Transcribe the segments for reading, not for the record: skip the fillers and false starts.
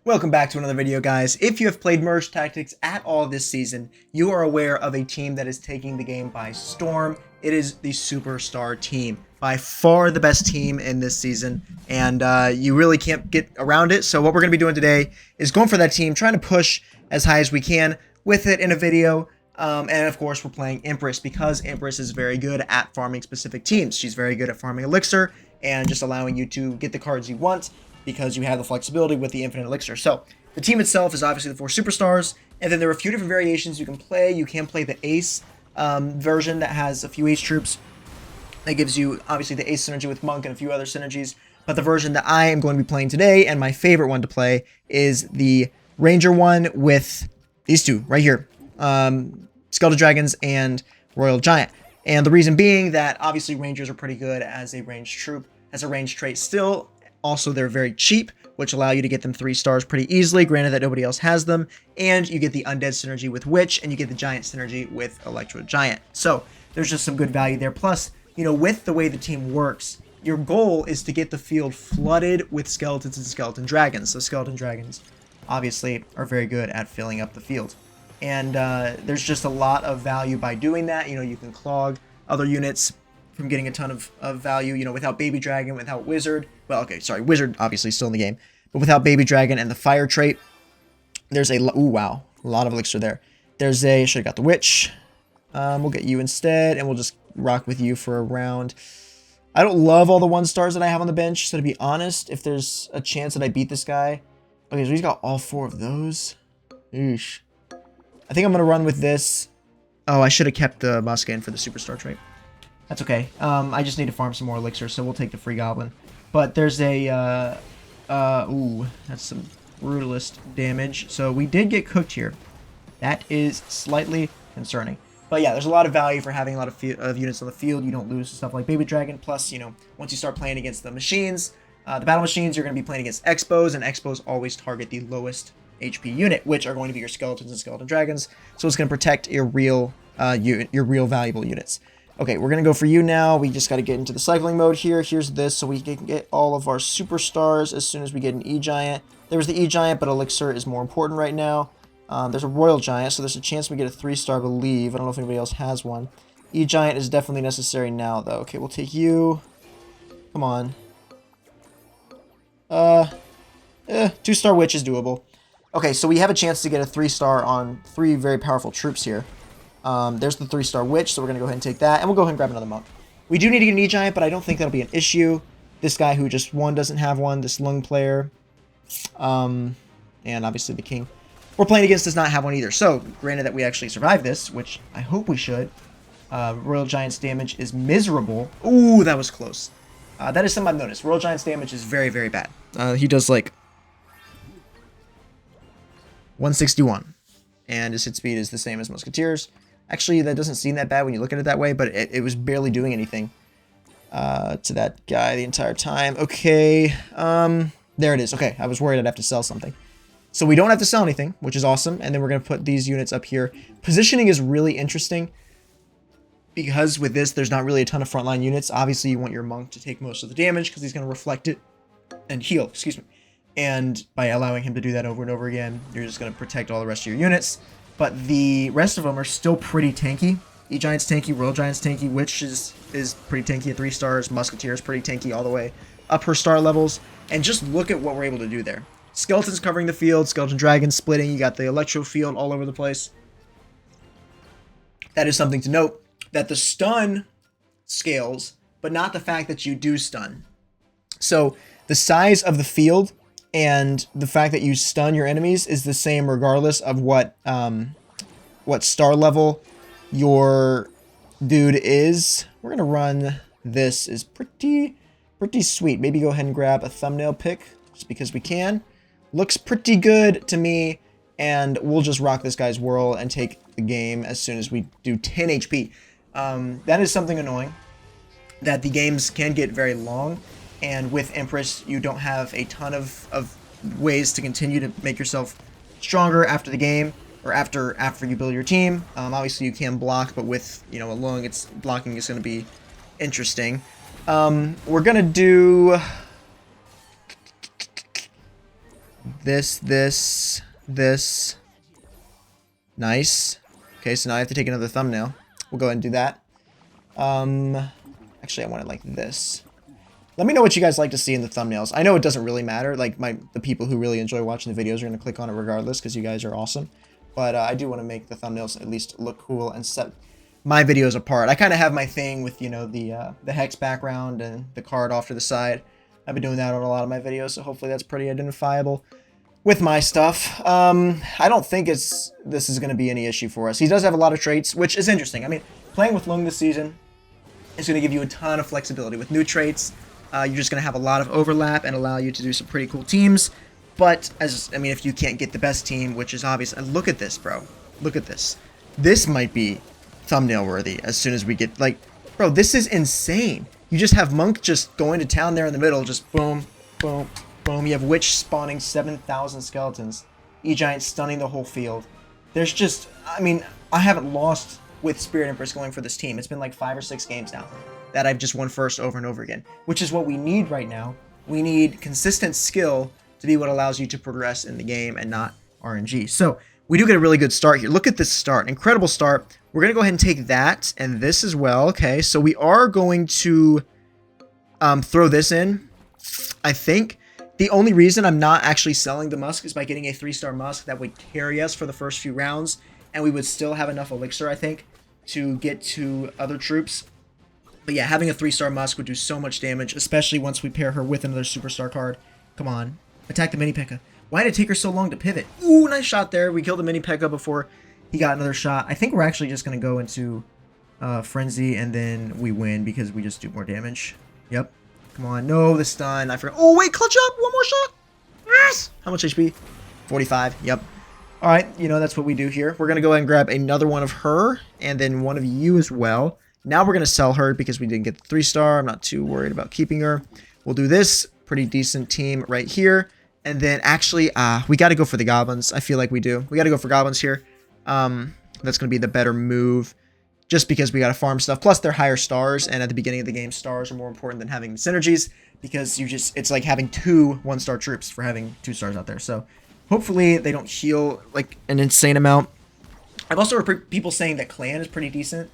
Welcome back to another video, guys. If you have played Merge Tactics at all this season, you are aware of a team that is taking the game by storm. It is the Superstar team. By far the best team in this season, and you really can't get around it. So what we're going to be doing today is going for that team, trying to push as high as we can with it in a video. And of course, we're playing Empress because Empress is very good at farming specific teams. She's very good at farming Elixir and just allowing you to get the cards you want, because you have the flexibility with the infinite elixir. So the team itself is obviously the 4 superstars, and then there are a few different variations you can play. You can play the ace version that has a few ace troops. That gives you obviously the ace synergy with Monk and a few other synergies. But the version that I am going to be playing today, and my favorite one to play, is the Ranger one with these two right here, Skeleton Dragons and Royal Giant. And the reason being that obviously Rangers are pretty good as a ranged troop, as a ranged trait still. Also, they're very cheap, which allow you to get them 3 stars pretty easily, granted that nobody else has them. And you get the Undead synergy with Witch, and you get the Giant synergy with Electro Giant. So there's just some good value there. Plus, you know, with the way the team works, your goal is to get the field flooded with skeletons and skeleton dragons. So skeleton dragons, obviously, are very good at filling up the field. And there's just a lot of value by doing that. You know, you can clog other units from getting a ton of value, you know, without Baby Dragon, without Wizard. Well, okay, sorry, Wizard obviously still in the game. But without Baby Dragon and the Fire trait, there's a... Ooh, wow. A lot of elixir there. There's a... Should have got the Witch. We'll get you instead, and we'll just rock with you for a round. I don't love all the 1-stars that I have on the bench, so to be honest, if there's a chance that I beat this guy... Okay, so he's got all 4 of those. Eesh. I think I'm going to run with this. Oh, I should have kept the Muscan for the Superstar trait. That's okay. I just need to farm some more elixir, so we'll take the free goblin. But there's a, ooh, that's some brutalist damage. So we did get cooked here. That is slightly concerning. But yeah, there's a lot of value for having a lot of units on the field. You don't lose stuff like Baby Dragon. Plus, you know, once you start playing against the machines, the battle machines, you're going to be playing against Expos, and Expos always target the lowest HP unit, which are going to be your skeletons and skeleton dragons. So it's going to protect your real valuable units. Okay, we're going to go for you now. We just got to get into the cycling mode here. Here's this, so we can get all of our superstars as soon as we get an E-Giant. There was the E-Giant, but Elixir is more important right now. There's a Royal Giant, so there's a chance we get a 3-star, I believe. I don't know if anybody else has one. E-Giant is definitely necessary now, though. Okay, we'll take you. Come on. 2-star Witch is doable. Okay, so we have a chance to get a 3-star on 3 very powerful troops here. There's the 3-star Witch, so we're going to go ahead and take that. And we'll go ahead and grab another Monk. We do need to get an E-Giant, but I don't think that'll be an issue. This guy who just won doesn't have one. This Lung player. And obviously the King we're playing against does not have one either. So, granted that we actually survived this, which I hope we should. Royal Giant's damage is miserable. Ooh, that was close. That is something I've noticed. Royal Giant's damage is very, very bad. He does like 161. And his hit speed is the same as Musketeers. Actually, that doesn't seem that bad when you look at it that way, but it was barely doing anything to that guy the entire time. Okay, there it is. Okay, I was worried I'd have to sell something. So we don't have to sell anything, which is awesome. And then we're going to put these units up here. Positioning is really interesting because with this, there's not really a ton of frontline units. Obviously, you want your Monk to take most of the damage because he's going to reflect it and heal, excuse me. And by allowing him to do that over and over again, you're just going to protect all the rest of your units. But the rest of them are still pretty tanky. E-Giant's tanky, Royal Giant's tanky, Witch is pretty tanky at 3 stars, Musketeer is pretty tanky all the way up her star levels. And just look at what we're able to do there. Skeletons covering the field, Skeleton Dragons splitting, you got the Electro field all over the place. That is something to note, that the stun scales, but not the fact that you do stun. So the size of the field and the fact that you stun your enemies is the same regardless of what star level your dude is. We're going to run this. Is pretty sweet. Maybe go ahead and grab a thumbnail pick just because we can. Looks pretty good to me. And we'll just rock this guy's whirl and take the game as soon as we do 10 HP. That is something annoying. That the games can get very long. And with Empress, you don't have a ton of ways to continue to make yourself stronger after the game or after you build your team. Obviously, you can block, but with a Lung, blocking is going to be interesting. We're gonna do This. Nice. Okay, so now I have to take another thumbnail. We'll go ahead and do that. Actually, I want it like this. Let me know what you guys like to see in the thumbnails. I know it doesn't really matter. Like, the people who really enjoy watching the videos are going to click on it regardless because you guys are awesome. But I do want to make the thumbnails at least look cool and set my videos apart. I kind of have my thing with, you know, the hex background and the card off to the side. I've been doing that on a lot of my videos, so hopefully that's pretty identifiable with my stuff. I don't think this is going to be any issue for us. He does have a lot of traits, which is interesting. I mean, playing with Lung this season is going to give you a ton of flexibility. With new traits, you're just going to have a lot of overlap and allow you to do some pretty cool teams. But, if you can't get the best team, which is obvious. And look at this, bro. Look at this. This might be thumbnail worthy as soon as we get, like, bro, this is insane. You just have Monk just going to town there in the middle, just boom, boom, boom. You have Witch spawning 7,000 skeletons. E-Giant stunning the whole field. There's just, I haven't lost with Spirit Empress going for this team. It's been like 5 or 6 games now that I've just won first over and over again, which is what we need right now. We need consistent skill to be what allows you to progress in the game and not RNG. So we do get a really good start here. Look at this start. Incredible start. We're going to go ahead and take that and this as well. Okay, so we are going to throw this in, I think. The only reason I'm not actually selling the Musk is by getting a 3-star Musk that would carry us for the first few rounds, and we would still have enough Elixir, I think, to get to other troops. But yeah, having a 3-star Musk would do so much damage, especially once we pair her with another superstar card. Come on. Attack the Mini P.E.K.K.A. Why did it take her so long to pivot? Ooh, nice shot there. We killed the Mini P.E.K.K.A. before he got another shot. I think we're actually just going to go into Frenzy, and then we win because we just do more damage. Yep. Come on. No, the stun. I forgot. Oh, wait. Clutch up. One more shot. Yes. How much HP? 45. Yep. All right. You know, that's what we do here. We're going to go ahead and grab another one of her and then one of you as well. Now we're going to sell her because we didn't get the 3-star. I'm not too worried about keeping her. We'll do this. Pretty decent team right here. And then actually, we got to go for the goblins. I feel like we do. We got to go for goblins here. That's going to be the better move just because we got to farm stuff. Plus, they're higher stars. And at the beginning of the game, stars are more important than having synergies because it's like having 2 1-star troops for having 2 stars out there. So hopefully they don't heal like an insane amount. I've also heard people saying that Clan is pretty decent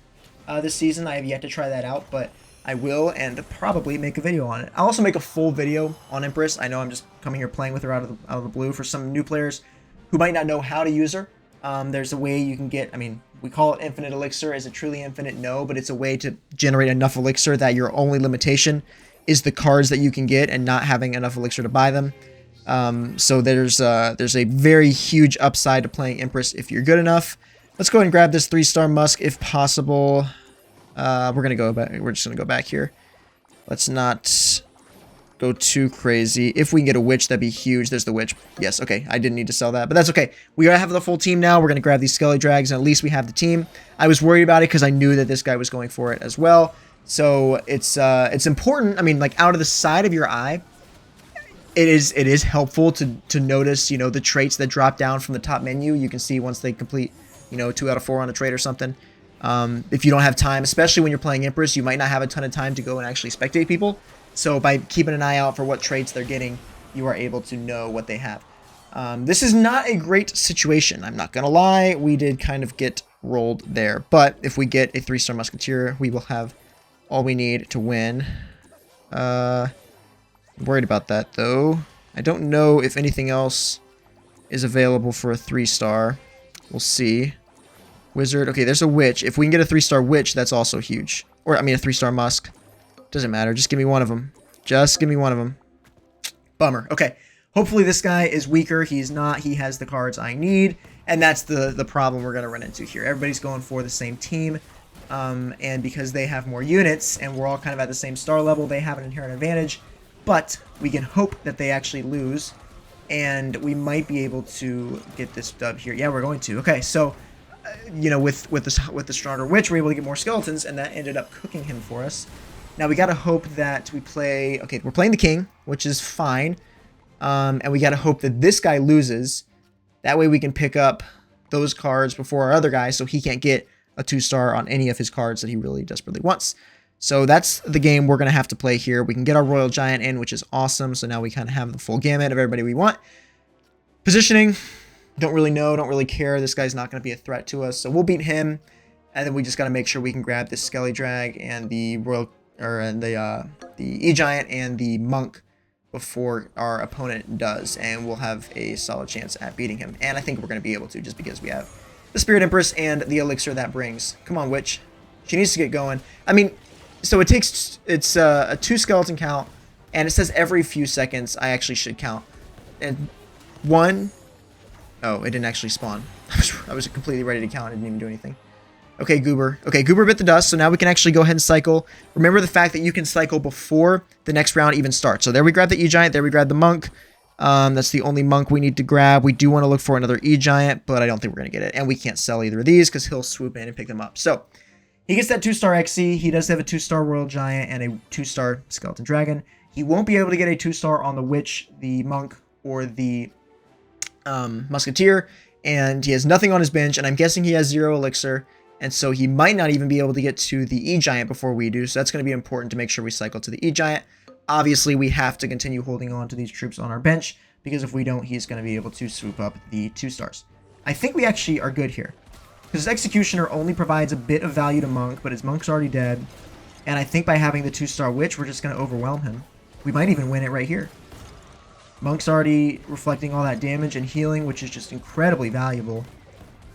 this season. I have yet to try that out, but I will and probably make a video on it. I'll also make a full video on Empress. I know I'm just coming here playing with her out of the blue. For some new players who might not know how to use her, there's a way you can get, we call it infinite elixir. Is it truly infinite? No, but it's a way to generate enough elixir that your only limitation is the cards that you can get and not having enough elixir to buy them. So there's a very huge upside to playing Empress if you're good enough. Let's go ahead and grab this 3-star Musk if possible. We're gonna go back. We're just gonna go back here. Let's not go too crazy. If we can get a witch, that'd be huge. There's the witch. Yes, okay. I didn't need to sell that, but that's okay. We have the full team now. We're gonna grab these Skelly Drags, and at least we have the team. I was worried about it because I knew that this guy was going for it as well. So it's important. Like out of the side of your eye, it is helpful to notice, you know, the traits that drop down from the top menu. You can see once they complete, you know, 2 out of 4 on a trait or something. If you don't have time, especially when you're playing Empress, you might not have a ton of time to go and actually spectate people. So by keeping an eye out for what traits they're getting, you are able to know what they have. This is not a great situation. I'm not going to lie. We did kind of get rolled there. But if we get a 3-star Musketeer, we will have all we need to win. I'm worried about that, though. I don't know if anything else is available for a 3-star. We'll see. Wizard. Okay, there's a witch. If we can get a 3-star witch, that's also huge. Or, a 3-star Musk. Doesn't matter. Just give me one of them. Just give me one of them. Bummer. Okay. Hopefully this guy is weaker. He's not. He has the cards I need. And that's the problem we're going to run into here. Everybody's going for the same team. And because they have more units, and we're all kind of at the same star level, they have an inherent advantage. But we can hope that they actually lose. And we might be able to get this dub here. Yeah, we're going to. Okay, so... you know, with the stronger witch, we're able to get more skeletons, and that ended up cooking him for us. Now we gotta hope that we play. Okay, we're playing the king, which is fine, and we gotta hope that this guy loses. That way we can pick up those cards before our other guy, so he can't get a 2-star on any of his cards that he really desperately wants. So that's the game we're gonna have to play here. We can get our Royal Giant in, which is awesome. So now we kind of have the full gamut of everybody we want. Positioning, don't really know, don't really care. This guy's not going to be a threat to us, so we'll beat him. And then we just got to make sure we can grab the Skelly Drag and the the E-Giant and the Monk before our opponent does, and we'll have a solid chance at beating him. And I think we're going to be able to, just because we have the Spirit Empress and the elixir that brings. Come on, Witch. She needs to get going. I mean, so it's a 2 skeleton count, and it says every few seconds. I actually should count. And 1... Oh, it didn't actually spawn. I was completely ready to count. I didn't even do anything. Okay, Goober. Okay, Goober bit the dust, so now we can actually go ahead and cycle. Remember the fact that you can cycle before the next round even starts. So there we grab the E-Giant, there we grab the Monk. That's the only Monk we need to grab. We do want to look for another E-Giant, but I don't think we're going to get it. And we can't sell either of these because he'll swoop in and pick them up. So he gets that 2-star XC. He does have a 2-star Royal Giant and a 2-star Skeleton Dragon. He won't be able to get a 2-star on the Witch, the Monk, or the Musketeer. And he has nothing on his bench, and I'm guessing he has 0 elixir. And so he might not even be able to get to the E-Giant before we do. So that's going to be important to make sure we cycle to the E-Giant. Obviously, we have to continue holding on to these troops on our bench, because if we don't, he's going to be able to swoop up the 2-stars. I think we actually are good here, because his Executioner only provides a bit of value to Monk, but his Monk's already dead. And I think by having the 2-star Witch, we're just going to overwhelm him. We might even win it right here. Monk's already reflecting all that damage and healing, which is just incredibly valuable.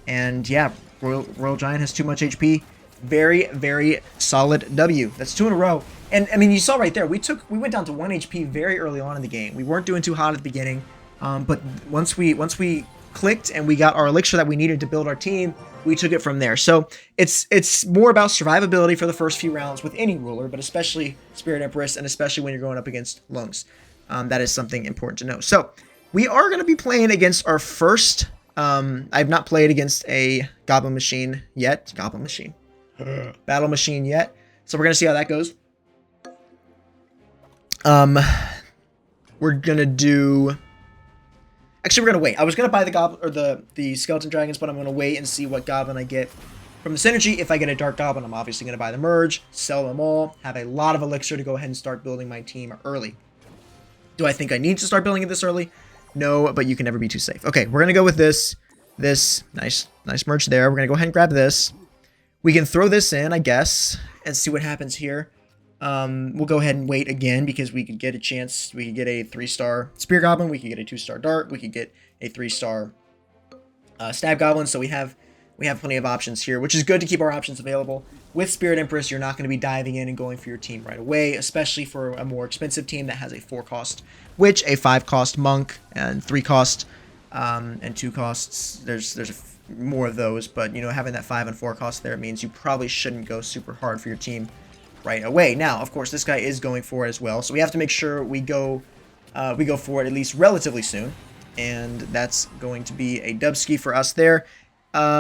And yeah, Royal Giant has too much HP. Very, very solid W. That's 2 in a row. And I mean, you saw right there, we went down to 1 HP very early on in the game. We weren't doing too hot at the beginning, but once we clicked and we got our elixir that we needed to build our team, we took it from there. So it's more about survivability for the first few rounds with any ruler, but especially Spirit Empress, and especially when you're going up against Lungs. That is something important to know. So we are going to be playing against our first. I've not played against a Goblin Machine yet. Goblin Machine. Battle Machine yet. So we're going to see how that goes. We're going to do... Actually, we're going to wait. I was going to buy the Goblin or the Skeleton Dragons, but I'm going to wait and see what Goblin I get from the Synergy. If I get a Dark Goblin, I'm obviously going to buy the Merge, sell them all, have a lot of elixir to go ahead and start building my team early. Do I think I need to start building it this early? No, but you can never be too safe. Okay, we're going to go with this nice merge there. We're going to go ahead and grab this. We can throw this in, I guess, and see what happens here. We'll go ahead and wait again, because we could get a chance. We could get a 3-star Spear Goblin. We could get a 2-star Dart. We could get a 3-star Stab Goblin. So we have plenty of options here, which is good to keep our options available. With Spirit Empress, you're not going to be diving in and going for your team right away, especially for a more expensive team that has a 4-cost Witch, a 5-cost Monk, and 3-cost and 2-costs. There's more of those, but you know, having that 5 and 4 cost there means you probably shouldn't go super hard for your team right away. Now, of course, this guy is going for it as well, so we have to make sure we go for it at least relatively soon, and that's going to be a dubski for us there.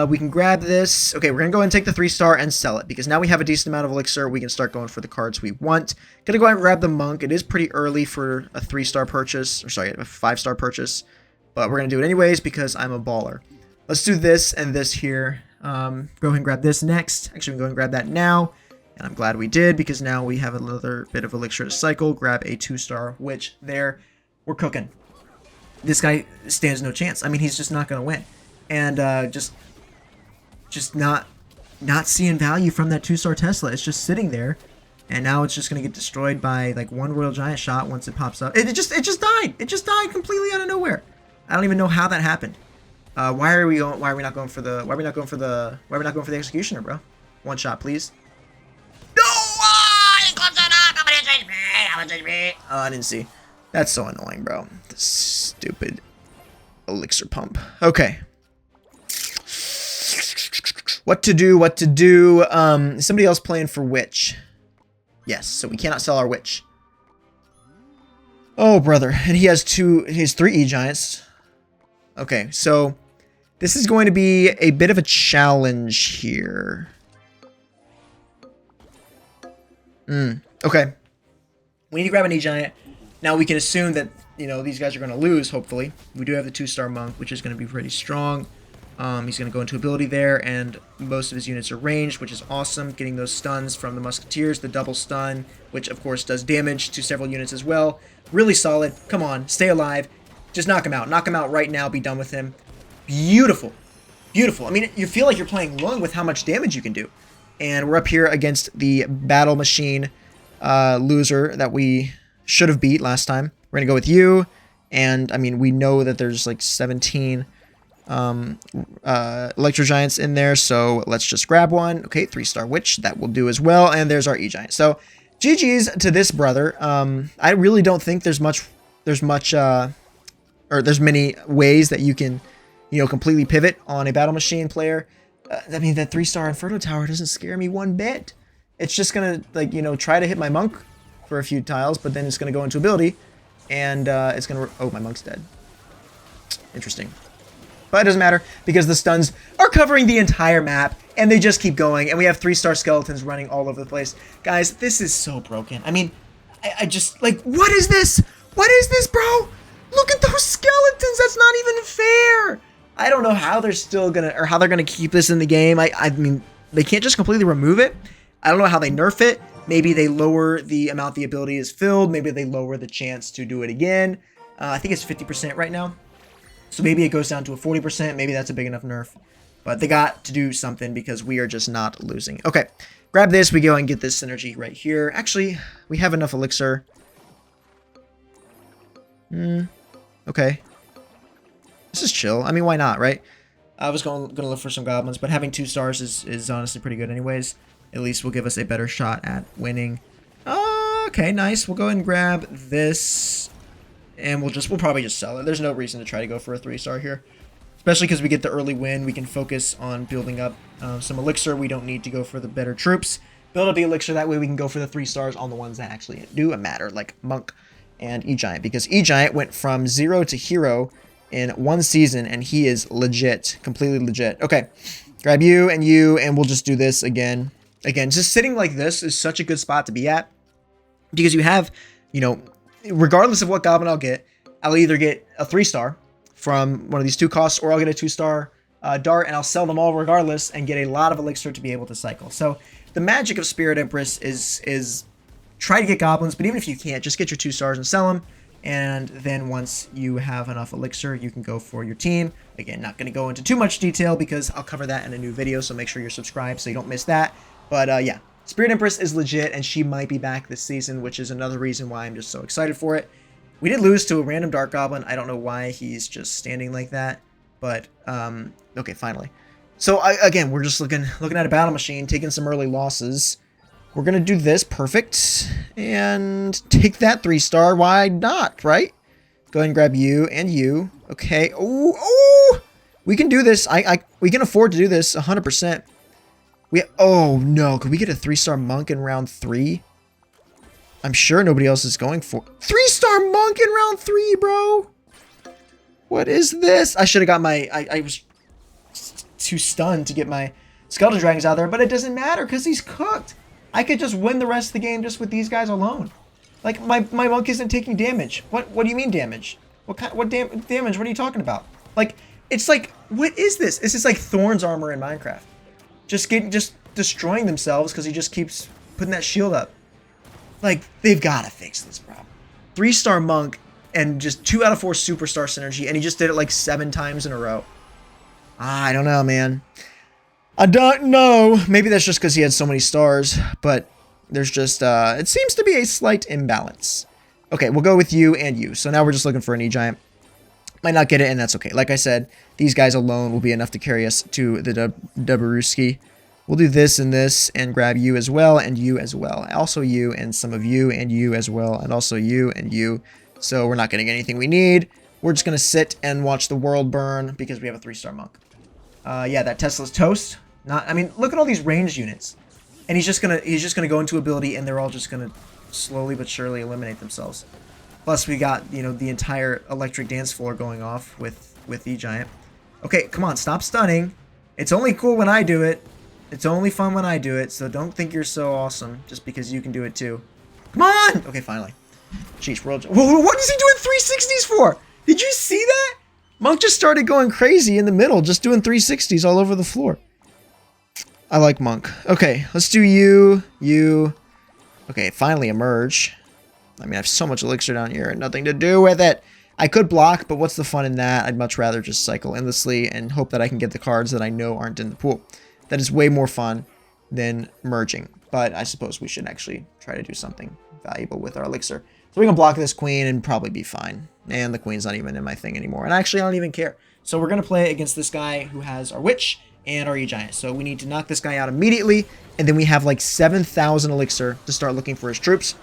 We can grab this. Okay, we're going to go ahead and take the 3-star and sell it, because now we have a decent amount of elixir. We can start going for the cards we want. Gonna go ahead and grab the Monk. It is pretty early for a 3-star purchase, or sorry, a 5-star purchase, but we're going to do it anyways because I'm a baller. Let's do this and this here. Go ahead and grab this next. Actually, we can go ahead and grab that now, and I'm glad we did, because now we have another bit of elixir to cycle. Grab a 2-star Witch there. We're cooking. This guy stands no chance. I mean, he's just not going to win. And just not seeing value from that 2-star Tesla. It's just sitting there, and now it's just gonna get destroyed by like 1 Royal Giant shot once it pops up. It just died. It just died completely out of nowhere. I don't even know how that happened. Why are we not going for the Executioner, bro? 1 shot, please. No! Oh, I didn't see. That's so annoying, bro. This stupid elixir pump. Okay. What to do? Is somebody else playing for Witch? Yes, so we cannot sell our Witch. Oh, brother. And he has 3 E-Giants. Okay, so this is going to be a bit of a challenge here. Okay. We need to grab an E-Giant. Now we can assume that, you know, these guys are going to lose, hopefully. We do have the 2-star Monk, which is going to be pretty strong. He's going to go into ability there, and most of his units are ranged, which is awesome. Getting those stuns from the Musketeers, the double stun, which of course does damage to several units as well. Really solid. Come on, stay alive. Just knock him out. Knock him out right now. Be done with him. Beautiful. Beautiful. I mean, you feel like you're playing Lung with how much damage you can do. And we're up here against the Battle Machine loser that we should have beat last time. We're going to go with you. And, I mean, we know that there's like 17 Electro Giants in there. So let's just grab one. Okay, 3-star Witch. That will do as well. And there's our E-Giant. So GG's to this brother. I really don't think there's many ways that you can, you know, completely pivot on a Battle Machine player. I mean, that 3-star Inferno Tower doesn't scare me one bit. It's just gonna, like, you know, try to hit my Monk for a few tiles, but then it's gonna go into ability, and it's gonna... Oh, my Monk's dead. Interesting. But it doesn't matter, because the stuns are covering the entire map, and they just keep going, and we have 3-star skeletons running all over the place. Guys, this is so broken. I mean, I just, like, what is this? What is this, bro? Look at those skeletons. That's not even fair. I don't know how they're still gonna, or how they're gonna keep this in the game. I mean, they can't just completely remove it. I don't know how they nerf it. Maybe they lower the amount the ability is filled. Maybe they lower the chance to do it again. I think it's 50% right now. So maybe it goes down to a 40%. Maybe that's a big enough nerf. But they got to do something because we are just not losing. Okay, grab this. We go and get this synergy right here. Actually, we have enough elixir. Okay. This is chill. I mean, why not, right? I was gonna look for some goblins, but having 2 stars is honestly pretty good anyways. At least will give us a better shot at winning. Okay, nice. We'll go ahead and grab this, and we'll probably just sell it. There's no reason to try to go for a 3-star here, especially because we get the early win. We can focus on building up some elixir. We don't need to go for the better troops. Build up the elixir. That way we can go for the 3 stars on the ones that actually do matter, like Monk and E-Giant, because E-Giant went from 0 to hero in 1 season, and he is legit, completely legit. Okay, grab you, and we'll just do this again. Again, just sitting like this is such a good spot to be at, because you have, you know, regardless of what goblin I'll get, I'll either get a 3-star from one of these 2 costs, or I'll get a 2-star dart, and I'll sell them all regardless, and get a lot of elixir to be able to cycle. So the magic of Spirit Empress is try to get goblins, but even if you can't, just get your 2 stars and sell them. And then once you have enough elixir, you can go for your team. Again, not going to go into too much detail because I'll cover that in a new video, so make sure you're subscribed so you don't miss that. But yeah, Spirit Empress is legit, and she might be back this season, which is another reason why I'm just so excited for it. We did lose to a random Dark Goblin. I don't know why he's just standing like that, but okay, finally. So again, we're just looking at a Battle Machine, taking some early losses. We're going to do this. Perfect. And take that 3-star. Why not, right? Go ahead and grab you and you. Okay. Oh, we can do this. We can afford to do this 100%. Oh, no. Could we get a 3-star Monk in round 3? I'm sure nobody else is going for... 3-star Monk in round 3, bro. What is this? I should have got my... I was too stunned to get my Skeleton Dragons out there, but it doesn't matter because he's cooked. I could just win the rest of the game just with these guys alone. Like, my Monk isn't taking damage. What do you mean damage? What damage? What are you talking about? Like, it's like, what is this? This is like Thorn's armor in Minecraft. Just destroying themselves because he just keeps putting that shield up. Like, they've got to fix this problem. 3-star Monk and just 2 out of 4 superstar synergy, and he just did it like 7 times in a row. I don't know, man. I don't know. Maybe that's just because he had so many stars, but there's just, it seems to be a slight imbalance. Okay, we'll go with you and you. So now we're just looking for an E-Giant. Might not get it, and that's okay. Like I said, these guys alone will be enough to carry us to the Dabaruski. We'll do this and grab you as well, and you as well. Also you, and some of you, and you as well, and also you, and you. So we're not getting anything we need. We're just going to sit and watch the world burn because we have a 3-star Monk. Yeah, that Tesla's toast. I mean, look at all these ranged units. And he's just gonna go into ability, and they're all just gonna slowly but surely eliminate themselves. Plus, we got, you know, the entire electric dance floor going off with E-Giant. Okay, come on, stop stunning. It's only cool when I do it. It's only fun when I do it, so don't think you're so awesome just because you can do it too. Come on! Okay, finally. Jeez, what is he doing 360s for? Did you see that? Monk just started going crazy in the middle, just doing 360s all over the floor. I like Monk. Okay, let's do you. Okay, finally emerge. I mean, I have so much elixir down here and nothing to do with it. I could block, but what's the fun in that? I'd much rather just cycle endlessly and hope that I can get the cards that I know aren't in the pool. That is way more fun than merging. But I suppose we should actually try to do something valuable with our elixir. So we can block this queen and probably be fine. And the queen's not even in my thing anymore. And actually, I don't even care. So we're going to play against this guy who has our witch and our E-Giant. So we need to knock this guy out immediately. And then we have like 7,000 elixir to start looking for his troops.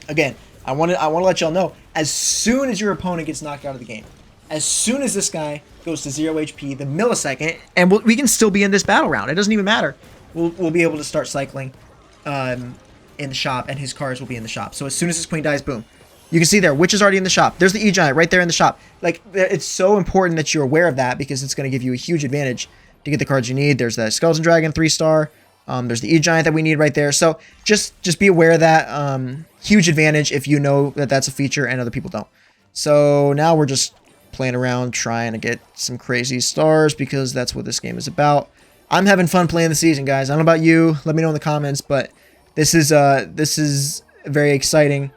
Again, I want to let y'all know, as soon as your opponent gets knocked out of the game, as soon as this guy goes to 0 HP, the millisecond, and we can still be in this battle round. It doesn't even matter. We'll be able to start cycling in the shop, and his cards will be in the shop. So as soon as his queen dies, boom. You can see there, witch is already in the shop. There's the E-Giant right there in the shop. Like, it's so important that you're aware of that because it's going to give you a huge advantage to get the cards you need. There's the Skeleton Dragon 3-star. There's the E-Giant that we need right there. So just be aware of that. Huge advantage if you know that that's a feature and other people don't. So now we're just playing around trying to get some crazy stars because that's what this game is about. I'm having fun playing the season, guys. I don't know about you. Let me know in the comments, but this is very exciting.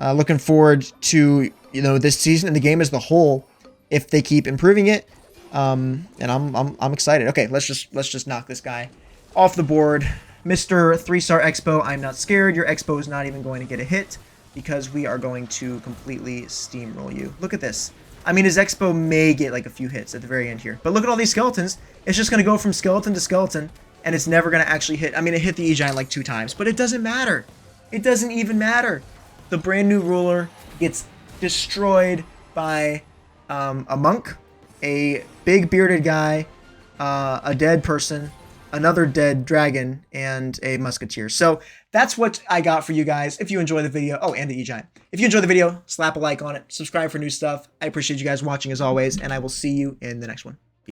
Looking forward to this season and the game as the whole if they keep improving it. And I'm excited. Okay, let's just knock this guy off the board. Mr. 3-star Expo, I'm not scared. Your Expo is not even going to get a hit because we are going to completely steamroll you. Look at this. I mean, his Expo may get like a few hits at the very end here. But look at all these skeletons. It's just going to go from skeleton to skeleton, and it's never going to actually hit. I mean, it hit the E-Giant like 2 times, but it doesn't matter. It doesn't even matter. The brand new ruler gets destroyed by a monk, a big bearded guy, a dead person, another dead dragon, and a musketeer. So that's what I got for you guys. If you enjoy the video, oh, and the E-Giant. If you enjoy the video, slap a like on it, subscribe for new stuff. I appreciate you guys watching as always, and I will see you in the next one.